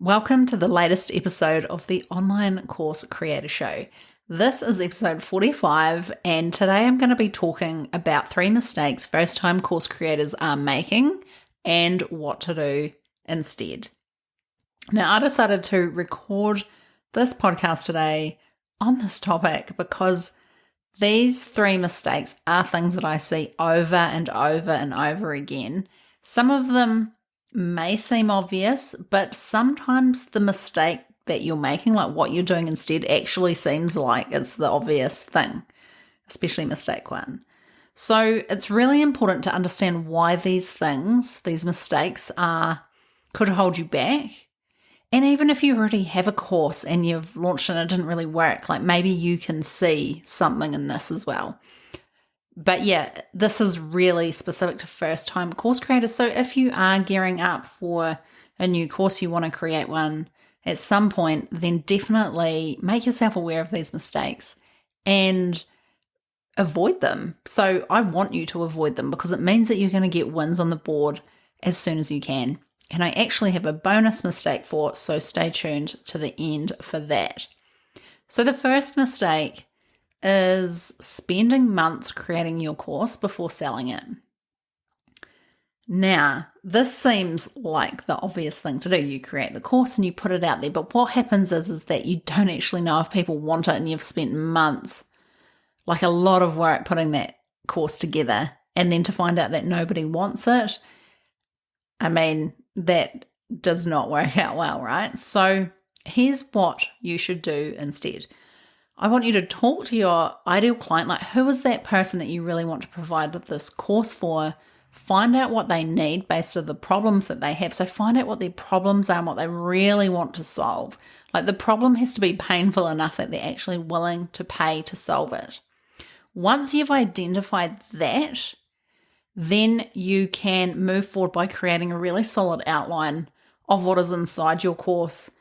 Welcome to the latest episode of the Online Course Creator Show. This is episode 45, and today I'm going to be talking about 3 mistakes first-time course creators are making and what to do instead. Now, I decided to record this podcast today on this topic because these 3 mistakes are things that I see over and over and over again. Some of them may seem obvious, but sometimes the mistake that you're making, like what you're doing instead, actually seems like it's the obvious thing, especially mistake 1. So it's really important to understand why these things, these mistakes could hold you back. And even if you already have a course and you've launched and it didn't really work, like maybe you can see something in this as well. But yeah, this is really specific to first-time course creators. So if you are gearing up for a new course, you want to create one at some point, then definitely make yourself aware of these mistakes and avoid them. So I want you to avoid them because it means that you're going to get wins on the board as soon as you can. And I actually have a bonus mistake for it, so stay tuned to the end for that. So the first mistake is spending months creating your course before selling it. Now, this seems like the obvious thing to do. You create the course and you put it out there, but what happens is that you don't actually know if people want it and you've spent months, like a lot of work putting that course together, and then to find out that nobody wants it. I mean, that does not work out well, right? So here's what you should do instead. I want you to talk to your ideal client, like who is that person that you really want to provide this course for? Find out what they need based on the problems that they have. So find out what their problems are and what they really want to solve. Like the problem has to be painful enough that they're actually willing to pay to solve it. Once you've identified that, then you can move forward by creating a really solid outline of what is inside your course.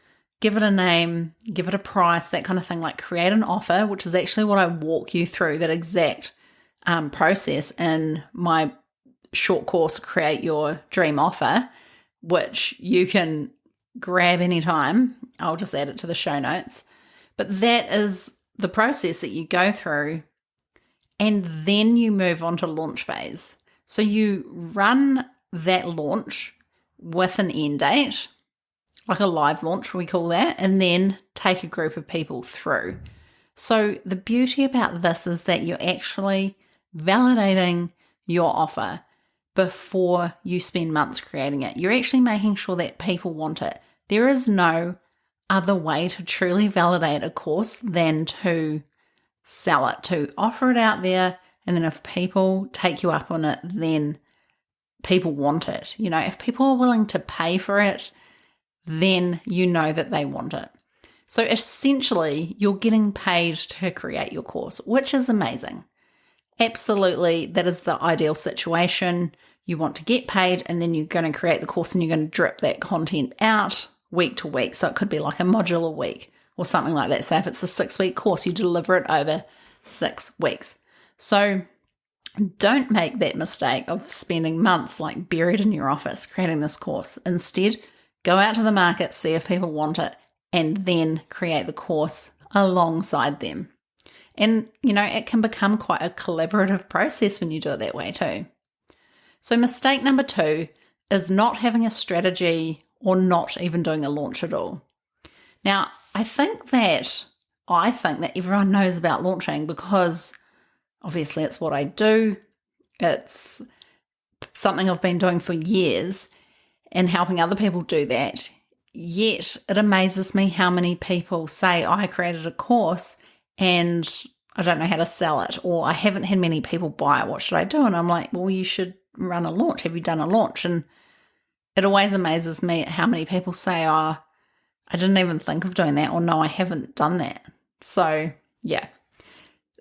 Give it a name, give it a price, that kind of thing. Like create an offer, which is actually what I walk you through, that exact process in my short course, Create Your Dream Offer, which you can grab anytime. I'll just add it to the show notes. But that is the process that you go through, and then you move on to launch phase. So you run that launch with an end date, like a live launch, we call that, and then take a group of people through. So the beauty about this is that you're actually validating your offer before you spend months creating it. You're actually making sure that people want it. There is no other way to truly validate a course than to sell it, to offer it out there, and then if people take you up on it, then people want it. You know, if people are willing to pay for it, then you know that they want it. So essentially, you're getting paid to create your course, which is amazing. Absolutely, that is the ideal situation. You want to get paid, and then you're going to create the course and you're going to drip that content out week to week. So it could be like a module a week or something like that. So if it's a 6-week course, you deliver it over 6 weeks. So don't make that mistake of spending months like buried in your office creating this course. Instead, go out to the market, see if people want it, and then create the course alongside them. And, you know, it can become quite a collaborative process when you do it that way too. So mistake number 2 is not having a strategy or not even doing a launch at all. Now, I think that everyone knows about launching because obviously it's what I do. It's something I've been doing for years and helping other people do that. Yet it amazes me how many people say, I created a course and I don't know how to sell it, or I haven't had many people buy it. What should I do? And I'm like, well, you should run a launch. Have you done a launch? And it always amazes me at how many people say, oh, I didn't even think of doing that, or no, I haven't done that. So yeah,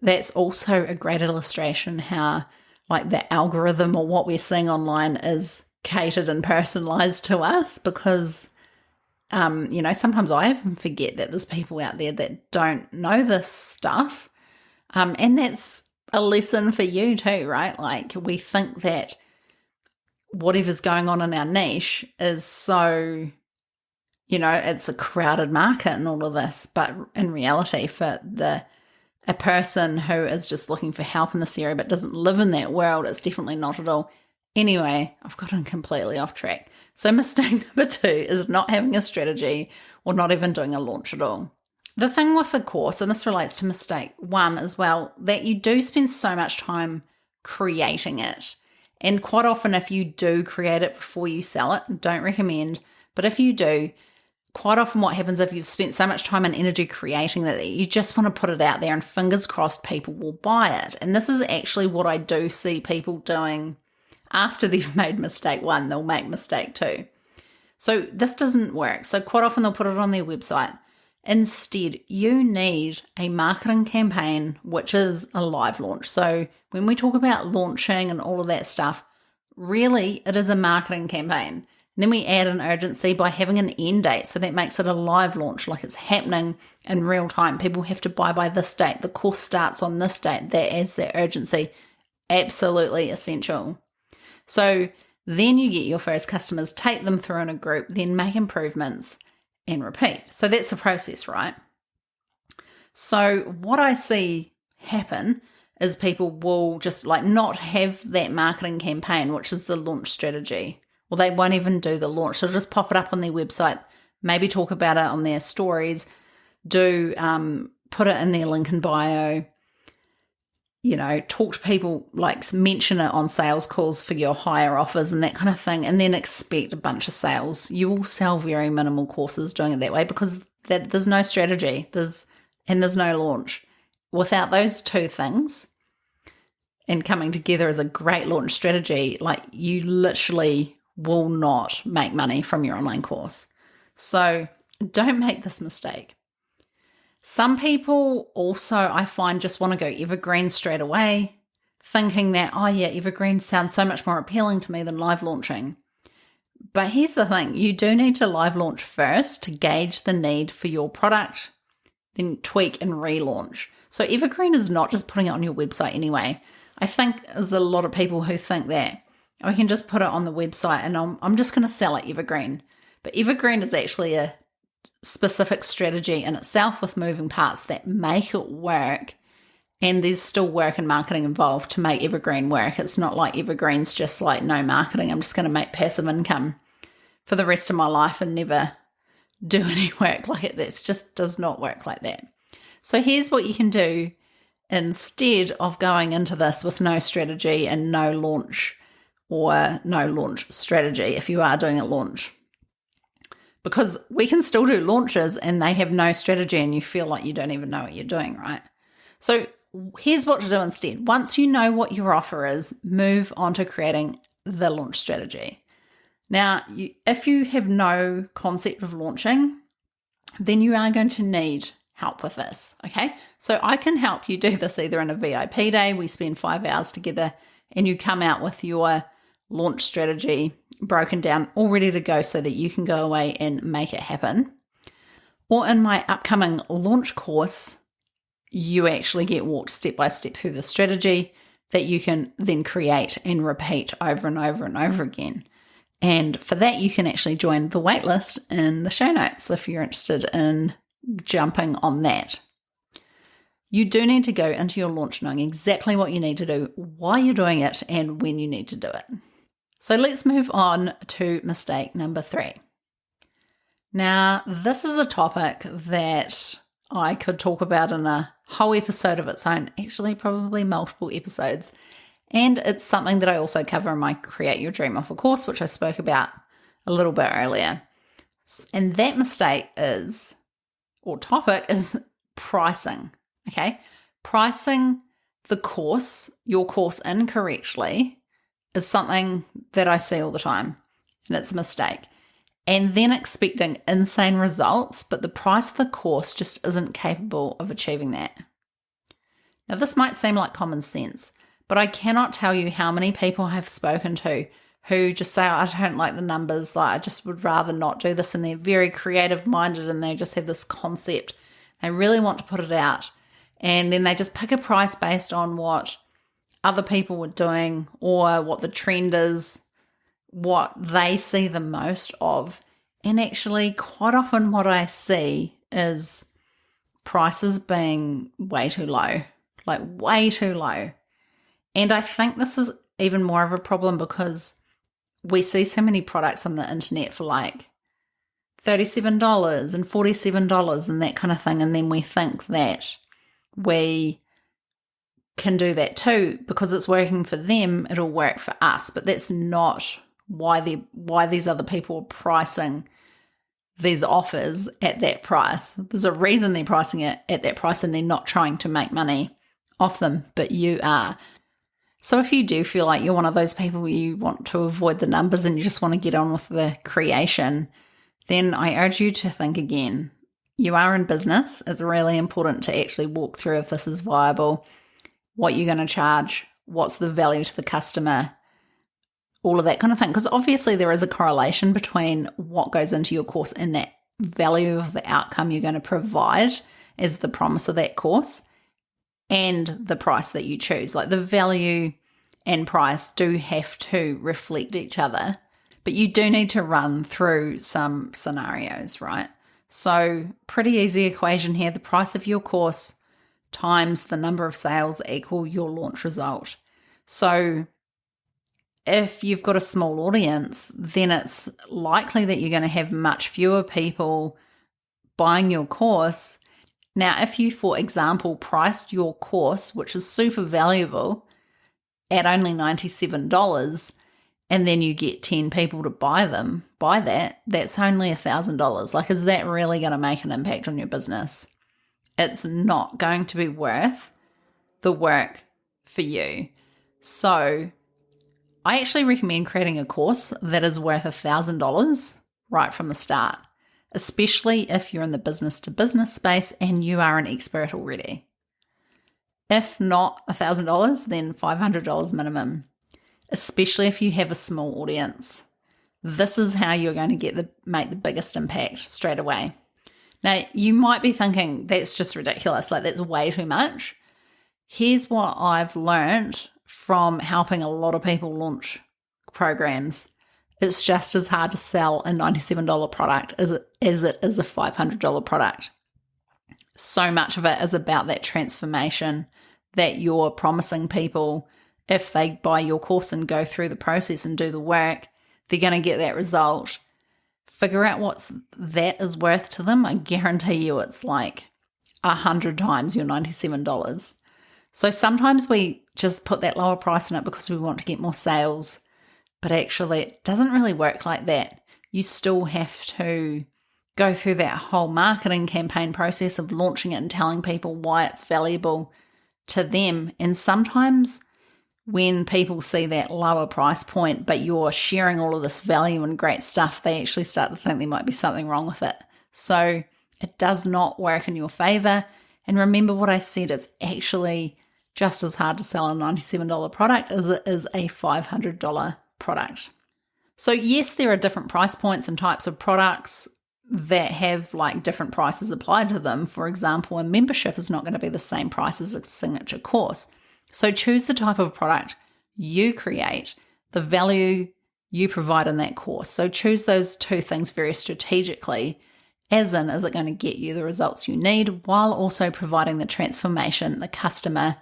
that's also a great illustration how like the algorithm or what we're seeing online is catered and personalized to us because, you know, sometimes I even forget that there's people out there that don't know this stuff. And that's a lesson for you too, right? Like we think that whatever's going on in our niche is so it's a crowded market and all of this, but in reality for a person who is just looking for help in this area but doesn't live in that world, it's definitely not at all. Anyway, I've gotten completely off track. So mistake number 2 is not having a strategy or not even doing a launch at all. The thing with the course, and this relates to mistake 1 as well, that you do spend so much time creating it. And quite often if you do create it before you sell it, don't recommend, but if you do, quite often what happens if you've spent so much time and energy creating that you just want to put it out there and fingers crossed people will buy it. And this is actually what I do see people doing after they've made mistake 1, they'll make mistake 2. So this doesn't work. So quite often they'll put it on their website. Instead, you need a marketing campaign, which is a live launch. So when we talk about launching and all of that stuff, really it is a marketing campaign. And then we add an urgency by having an end date. So that makes it a live launch, like it's happening in real time. People have to buy by this date. The course starts on this date. That adds that urgency. Absolutely essential. So then you get your first customers, take them through in a group, then make improvements and repeat. So that's the process, right? So what I see happen is people will just not have that marketing campaign, which is the launch strategy, or they won't even do the launch. They'll just pop it up on their website, maybe talk about it on their stories, put it in their link in bio, talk to people, mention it on sales calls for your higher offers and that kind of thing, and then expect a bunch of sales. You will sell very minimal courses doing it that way because there's no strategy, there's no launch. Without those 2 things and coming together as a great launch strategy, you literally will not make money from your online course. So don't make this mistake. Some people also, I find, just want to go evergreen straight away, thinking that, evergreen sounds so much more appealing to me than live launching. But here's the thing, you do need to live launch first to gauge the need for your product, then tweak and relaunch. So evergreen is not just putting it on your website anyway. I think there's a lot of people who think that I can just put it on the website and I'm just going to sell it evergreen. But evergreen is actually a specific strategy in itself with moving parts that make it work, and there's still work and marketing involved to make evergreen work. It's not like evergreen's just no marketing, I'm just going to make passive income for the rest of my life and never do any work like it. That just does not work like that. So here's what you can do instead of going into this with no strategy and no launch or no launch strategy if you are doing a launch. Because we can still do launches and they have no strategy and you feel like you don't even know what you're doing, right? So here's what to do instead. Once you know what your offer is, move on to creating the launch strategy. Now, if you have no concept of launching, then you are going to need help with this, okay? So I can help you do this either in a VIP day, we spend 5 hours together and you come out with your launch strategy broken down, all ready to go so that you can go away and make it happen. Or in my upcoming launch course, you actually get walked step by step through the strategy that you can then create and repeat over and over and over again. And for that, you can actually join the waitlist in the show notes if you're interested in jumping on that. You do need to go into your launch knowing exactly what you need to do, why you're doing it, and when you need to do it. So let's move on to mistake number 3. Now, this is a topic that I could talk about in a whole episode of its own, actually probably multiple episodes. And it's something that I also cover in my Create Your Dream Offer course, which I spoke about a little bit earlier. And that mistake is, or topic is pricing, okay? Pricing the course, your course incorrectly is something that I see all the time, and it's a mistake. And then expecting insane results, but the price of the course just isn't capable of achieving that. Now, this might seem like common sense, but I cannot tell you how many people I've spoken to who just say, I don't like the numbers, I just would rather not do this, and they're very creative minded and they just have this concept. They really want to put it out, and then they just pick a price based on what other people were doing or what the trend is, what they see the most of, And actually, quite often what I see is prices being way too low, like way too low. And I think this is even more of a problem because we see so many products on the internet for like $37 and $47 and that kind of thing. And then we think that we can do that too because it's working for them, it'll work for us. But that's not why these other people are pricing these offers at that price. There's a reason they're pricing it at that price and they're not trying to make money off them, but you are. So if you do feel like you're one of those people you want to avoid the numbers and you just want to get on with the creation, then I urge you to think again. You are in business. It's really important to actually walk through if this is viable, what you're going to charge, what's the value to the customer, all of that kind of thing. Because obviously there is a correlation between what goes into your course and that value of the outcome you're going to provide as the promise of that course and the price that you choose. Like the value and price do have to reflect each other, but you do need to run through some scenarios, right? So pretty easy equation here. The price of your course times the number of sales equal your launch result. So if you've got a small audience, then it's likely that you're going to have much fewer people buying your course. Now, if you, for example, priced your course, which is super valuable, at only $97, and then you get 10 people to buy that, that's only $1,000. Like, is that really going to make an impact on your business? It's not going to be worth the work for you. So I actually recommend creating a course that is worth $1,000 right from the start, especially if you're in the business-to-business space and you are an expert already. If not $1,000, then $500 minimum, especially if you have a small audience. This is how you're going to make the biggest impact straight away. Now, you might be thinking, that's just ridiculous, like that's way too much. Here's what I've learned from helping a lot of people launch programs. It's just as hard to sell a $97 product as it is a $500 product. So much of it is about that transformation that you're promising people. If they buy your course and go through the process and do the work, they're going to get that result. Figure out what that is worth to them. I guarantee you it's like 100 times your $97. So sometimes we just put that lower price on it because we want to get more sales, but actually it doesn't really work like that. You still have to go through that whole marketing campaign process of launching it and telling people why it's valuable to them. And sometimes when people see that lower price point, but you're sharing all of this value and great stuff, they actually start to think there might be something wrong with it. So it does not work in your favor. And remember what I said, it's actually just as hard to sell a $97 product as it is a $500 product. So yes, there are different price points and types of products that have like different prices applied to them. For example, a membership is not going to be the same price as a signature course. So choose the type of product you create, the value you provide in that course. So choose those two things very strategically, as in, is it going to get you the results you need while also providing the transformation the customer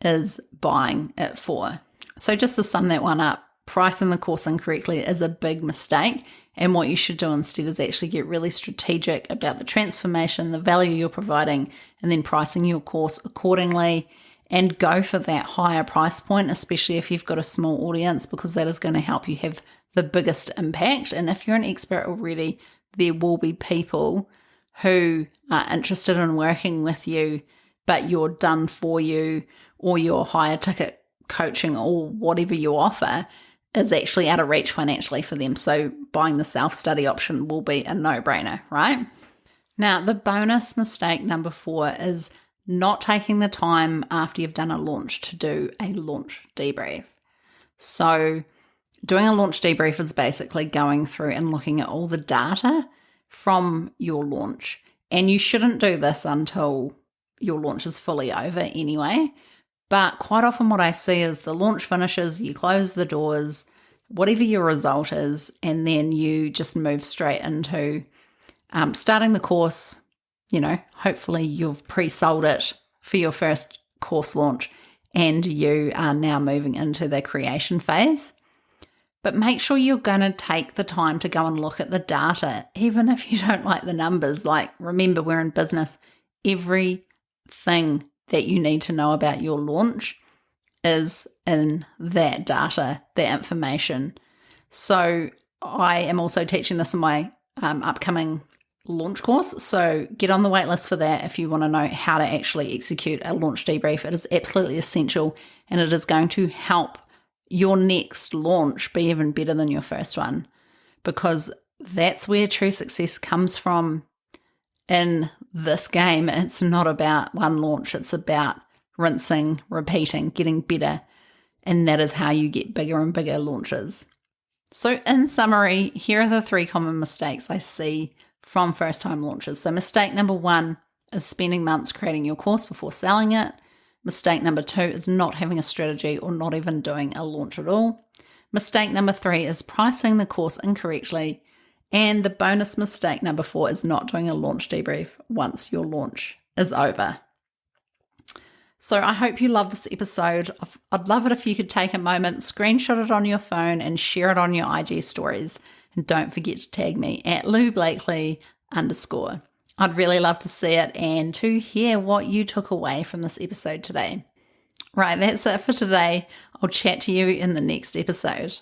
is buying it for. So just to sum that one up, pricing the course incorrectly is a big mistake. And what you should do instead is actually get really strategic about the transformation, the value you're providing, and then pricing your course accordingly. And go for that higher price point, especially if you've got a small audience, because that is going to help you have the biggest impact. And if you're an expert already, there will be people who are interested in working with you, but you're done for you, or your higher ticket coaching or whatever you offer is actually out of reach financially for them. So buying the self-study option will be a no-brainer, right? Now, the bonus mistake number 4 is not taking the time after you've done a launch to do a launch debrief. So doing a launch debrief is basically going through and looking at all the data from your launch. And you shouldn't do this until your launch is fully over anyway. But quite often what I see is the launch finishes, you close the doors, whatever your result is, and then you just move straight into starting the course. Hopefully you've pre-sold it for your first course launch and you are now moving into the creation phase. But make sure you're going to take the time to go and look at the data, even if you don't like the numbers. Remember, we're in business. Everything that you need to know about your launch is in that data, that information. So I am also teaching this in my upcoming launch course. So get on the waitlist for that if you want to know how to actually execute a launch debrief. It is absolutely essential, and it is going to help your next launch be even better than your first one, because that's where true success comes from in this game. It's not about one launch. It's about rinsing, repeating, getting better. And that is how you get bigger and bigger launches. So in summary, here are the 3 common mistakes I see from first-time launches. So mistake number 1 is spending months creating your course before selling it. Mistake number 2 is not having a strategy or not even doing a launch at all. Mistake number 3 is pricing the course incorrectly. And the bonus mistake number 4 is not doing a launch debrief once your launch is over. So I hope you love this episode. I'd love it if you could take a moment, screenshot it on your phone and share it on your IG stories. And don't forget to tag me at @LouBlakely_. I'd really love to see it and to hear what you took away from this episode today. Right, that's it for today. I'll chat to you in the next episode.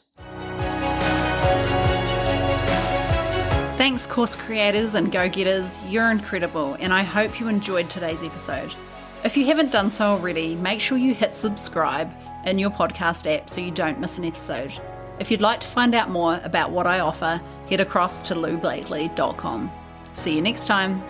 Thanks, course creators and go-getters. You're incredible, and I hope you enjoyed today's episode. If you haven't done so already, make sure you hit subscribe in your podcast app so you don't miss an episode. If you'd like to find out more about what I offer, head across to loublakely.com. See you next time.